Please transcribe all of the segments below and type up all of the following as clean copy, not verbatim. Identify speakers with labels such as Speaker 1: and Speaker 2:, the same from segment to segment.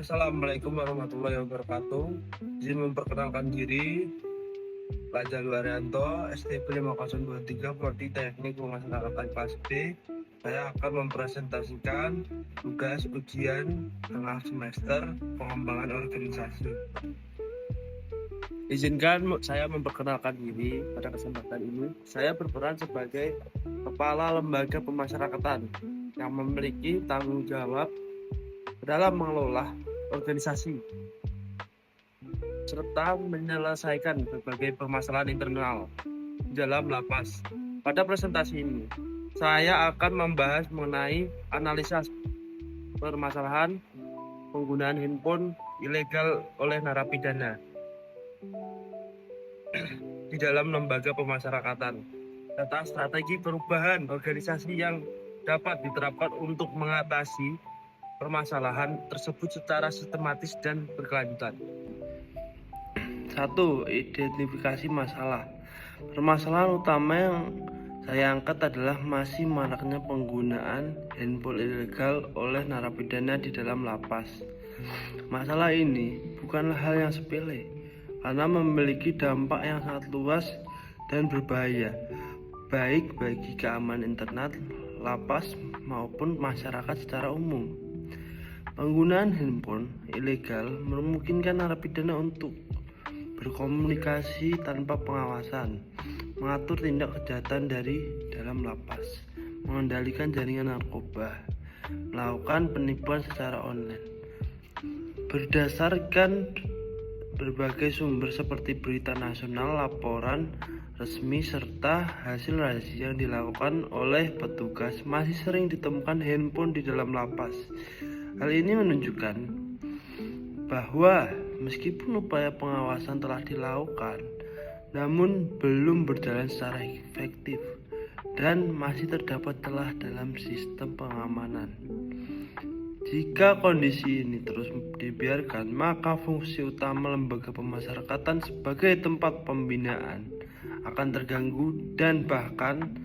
Speaker 1: Assalamualaikum warahmatullahi wabarakatuh. Izin memperkenalkan diri, Raja Luarianto, STP 5023 Prodi Teknik Pemasyarakatan kelas B. Saya akan mempresentasikan tugas ujian tengah semester pengembangan organisasi. Izinkan saya memperkenalkan diri pada kesempatan ini. Saya berperan sebagai Kepala Lembaga Pemasyarakatan yang memiliki tanggung jawab dalam mengelola organisasi serta menyelesaikan berbagai permasalahan internal di dalam lapas. Pada presentasi ini, saya akan membahas mengenai analisa permasalahan penggunaan handphone ilegal oleh narapidana di dalam lembaga pemasyarakatan, serta strategi perubahan organisasi yang dapat diterapkan untuk mengatasi permasalahan tersebut secara sistematis dan berkelanjutan. 1. Identifikasi masalah. Permasalahan utama yang saya angkat adalah masih maraknya penggunaan handphone ilegal oleh narapidana di dalam lapas. Masalah ini bukanlah hal yang sepele, karena memiliki dampak yang sangat luas dan berbahaya, baik bagi keamanan internet, lapas, maupun masyarakat secara umum. Penggunaan handphone ilegal memungkinkan narapidana untuk berkomunikasi tanpa pengawasan, mengatur tindak kejahatan dari dalam lapas, mengendalikan jaringan narkoba, melakukan penipuan secara online. Berdasarkan berbagai sumber seperti berita nasional, laporan resmi, serta hasil razia yang dilakukan oleh petugas, masih sering ditemukan handphone di dalam lapas. Hal ini menunjukkan bahwa meskipun upaya pengawasan telah dilakukan, namun belum berjalan secara efektif dan masih terdapat celah dalam sistem pengamanan. Jika kondisi ini terus dibiarkan, maka fungsi utama lembaga pemasyarakatan sebagai tempat pembinaan akan terganggu dan bahkan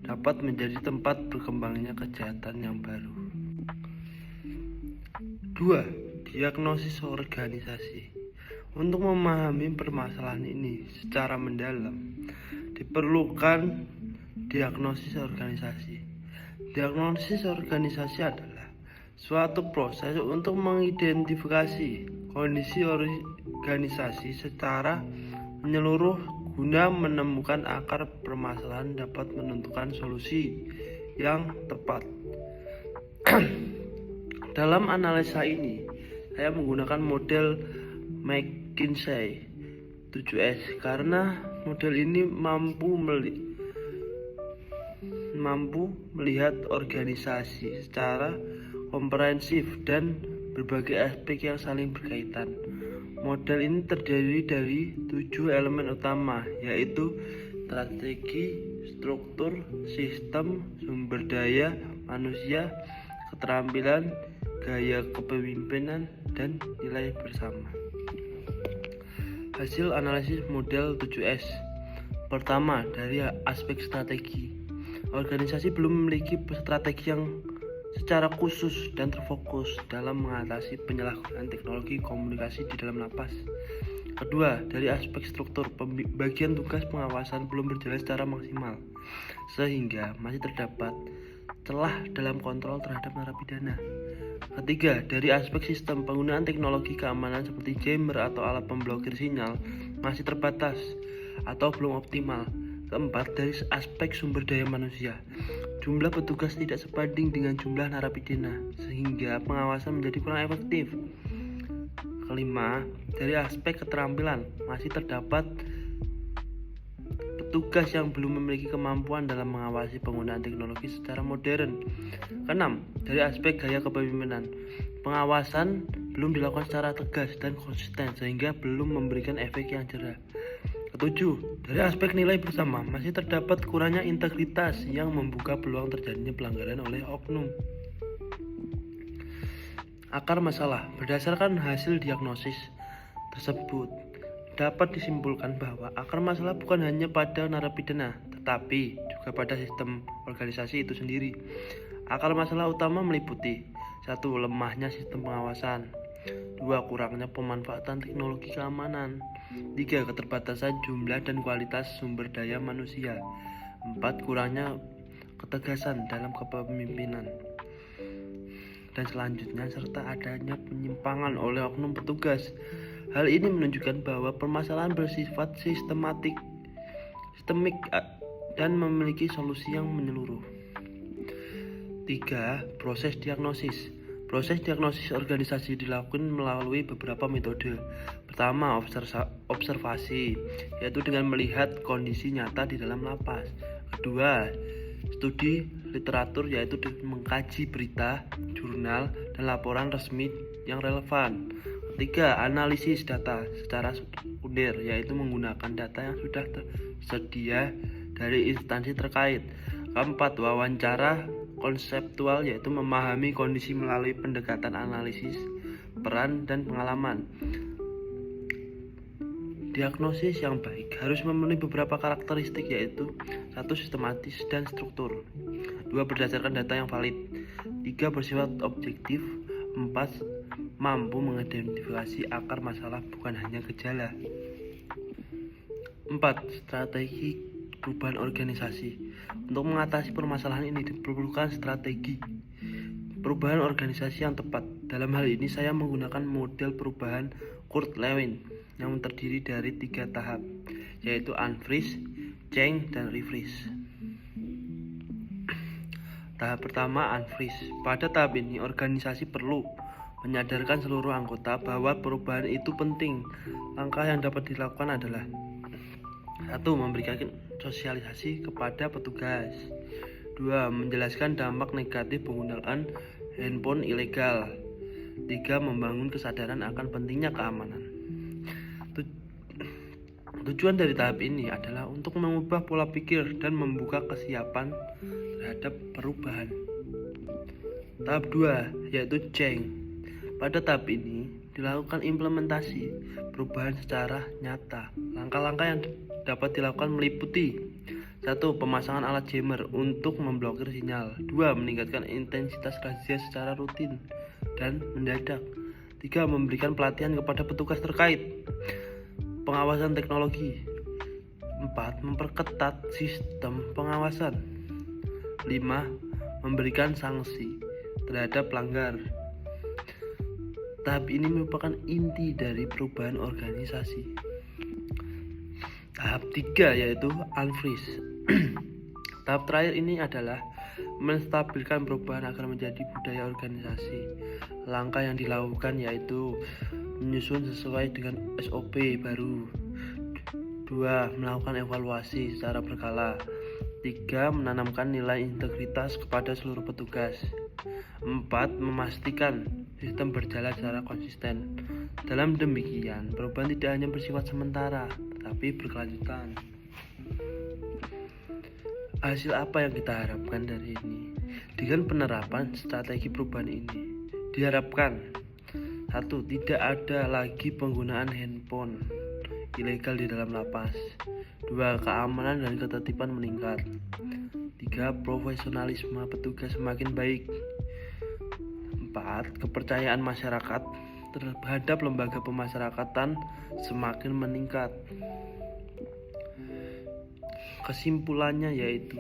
Speaker 1: dapat menjadi tempat berkembangnya kejahatan yang baru. 2. Diagnosis organisasi. Untuk memahami permasalahan ini secara mendalam, diperlukan diagnosis organisasi. Diagnosis organisasi adalah suatu proses untuk mengidentifikasi kondisi organisasi secara menyeluruh guna menemukan akar permasalahan dapat menentukan solusi yang tepat. Dalam analisa ini, saya menggunakan model McKinsey 7S karena model ini mampu melihat organisasi secara komprehensif dan berbagai aspek yang saling berkaitan. Model ini terdiri dari 7 elemen utama, yaitu strategi, struktur, sistem, sumber daya manusia, keterampilan, gaya kepemimpinan, dan nilai bersama. Hasil analisis model 7S. Pertama, dari aspek strategi. Organisasi belum memiliki strategi yang secara khusus dan terfokus dalam mengatasi penyalahgunaan teknologi komunikasi di dalam lapas. Kedua, dari aspek struktur, pembagian tugas pengawasan belum berjalan secara maksimal, sehingga masih terdapat celah dalam kontrol terhadap narapidana. Ketiga, dari aspek sistem, penggunaan teknologi keamanan seperti jammer atau alat pemblokir sinyal masih terbatas atau belum optimal. Keempat, dari aspek sumber daya manusia, jumlah petugas tidak sebanding dengan jumlah narapidana, sehingga pengawasan menjadi kurang efektif. Kelima, dari aspek keterampilan, masih terdapat petugas yang belum memiliki kemampuan dalam mengawasi penggunaan teknologi secara modern. Keenam, dari aspek gaya kepemimpinan, pengawasan belum dilakukan secara tegas dan konsisten sehingga belum memberikan efek yang jerah. Ketujuh, dari aspek nilai bersama, masih terdapat kurangnya integritas yang membuka peluang terjadinya pelanggaran oleh oknum. Akar masalah. Berdasarkan hasil diagnosis tersebut, dapat disimpulkan bahwa akar masalah bukan hanya pada narapidana, tetapi juga pada sistem organisasi itu sendiri. Akar masalah utama meliputi 1. Lemahnya sistem pengawasan.
Speaker 2: 2. Kurangnya pemanfaatan teknologi keamanan. 3. Keterbatasan jumlah dan kualitas sumber daya manusia. 4. Kurangnya ketegasan dalam kepemimpinan. Dan selanjutnya, serta adanya penyimpangan oleh oknum petugas. Hal ini menunjukkan bahwa permasalahan bersifat sistemik dan memiliki solusi yang menyeluruh. 3. Proses diagnosis. Proses diagnosis organisasi dilakukan melalui beberapa metode. Pertama, observasi, yaitu dengan melihat kondisi nyata di dalam lapas. Kedua, studi literatur, yaitu mengkaji berita, jurnal, dan laporan resmi yang relevan. Ketiga, analisis data secara sekunder, yaitu menggunakan data yang sudah tersedia dari instansi terkait. Keempat, wawancara konseptual, yaitu memahami kondisi melalui pendekatan analisis, peran, dan pengalaman. Diagnosis yang baik harus memenuhi beberapa karakteristik, yaitu 1. Sistematis dan struktur. 2. Berdasarkan data yang valid. 3. Bersifat objektif. 4. Mampu mengidentifikasi akar masalah, bukan hanya gejala. 4. Strategi perubahan organisasi. Untuk mengatasi permasalahan ini diperlukan strategi perubahan organisasi yang tepat. Dalam hal ini saya menggunakan model perubahan Kurt Lewin yang terdiri dari 3 tahap, yaitu unfreeze, change, dan refreeze. Tahap pertama, unfreeze. Pada tahap ini, organisasi perlu menyadarkan seluruh anggota bahwa perubahan itu penting. Langkah yang dapat dilakukan adalah: 1. Memberikan sosialisasi kepada petugas. 2. Menjelaskan dampak negatif penggunaan handphone ilegal. 3. Membangun kesadaran akan pentingnya keamanan. Tujuan dari tahap ini adalah untuk mengubah pola pikir dan membuka kesiapan terhadap perubahan. Tahap 2, yaitu change. Pada tahap ini dilakukan implementasi perubahan secara nyata. Langkah-langkah yang dapat dilakukan meliputi: 1. Pemasangan alat jammer untuk memblokir sinyal. 2. Meningkatkan intensitas razia secara rutin dan mendadak. 3. Memberikan pelatihan kepada petugas terkait. Pengawasan teknologi. 4. Memperketat sistem pengawasan. 5. Memberikan sanksi terhadap pelanggar. Tahap ini merupakan inti dari perubahan organisasi. Tahap 3, yaitu unfreeze. Tahap terakhir ini adalah menstabilkan perubahan agar menjadi budaya organisasi. Langkah yang dilakukan yaitu menyusun sesuai dengan SOP baru. 2. Melakukan evaluasi secara berkala. 3. Menanamkan nilai integritas kepada seluruh petugas. 4. Memastikan sistem berjalan secara konsisten. Dalam demikian, perubahan tidak hanya bersifat sementara, tetapi berkelanjutan. Hasil apa yang kita harapkan dari ini? Dengan penerapan strategi perubahan ini, diharapkan: 1. Tidak ada lagi penggunaan handphone ilegal di dalam lapas. 2. Keamanan dan ketertiban meningkat. 3. Profesionalisme petugas semakin baik. 4. Kepercayaan masyarakat terhadap lembaga pemasyarakatan semakin meningkat. Kesimpulannya yaitu,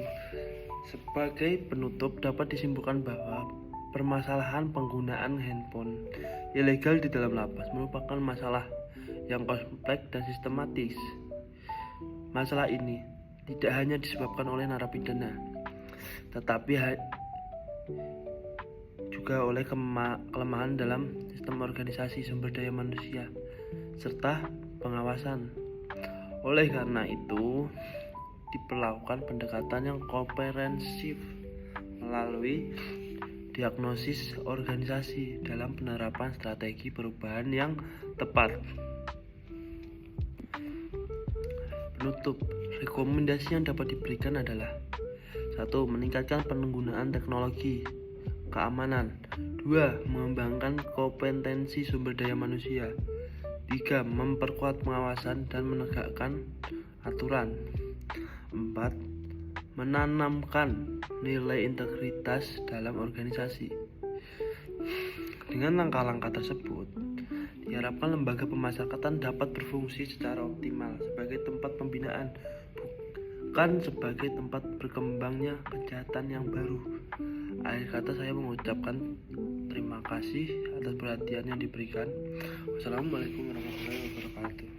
Speaker 2: sebagai penutup dapat disimpulkan bahwa permasalahan penggunaan handphone ilegal di dalam lapas merupakan masalah yang kompleks dan sistematis. Masalah ini tidak hanya disebabkan oleh narapidana, tetapi juga oleh kelemahan dalam sistem organisasi sumber daya manusia serta pengawasan. Oleh karena itu, diperlakukan pendekatan yang komprehensif melalui diagnosis organisasi dalam penerapan strategi perubahan yang tepat. Penutup, rekomendasi yang dapat diberikan adalah: 1. Meningkatkan penggunaan teknologi keamanan. 2. Mengembangkan kompetensi sumber daya manusia. 3. Memperkuat pengawasan dan menegakkan aturan. 4. Menanamkan nilai integritas dalam organisasi. Dengan langkah-langkah tersebut, diharapkan lembaga pemasyarakatan dapat berfungsi secara optimal sebagai tempat pembinaan, bukan sebagai tempat berkembangnya kejahatan yang baru. Akhir kata saya mengucapkan terima kasih atas perhatian yang diberikan. Wassalamualaikum warahmatullahi wabarakatuh.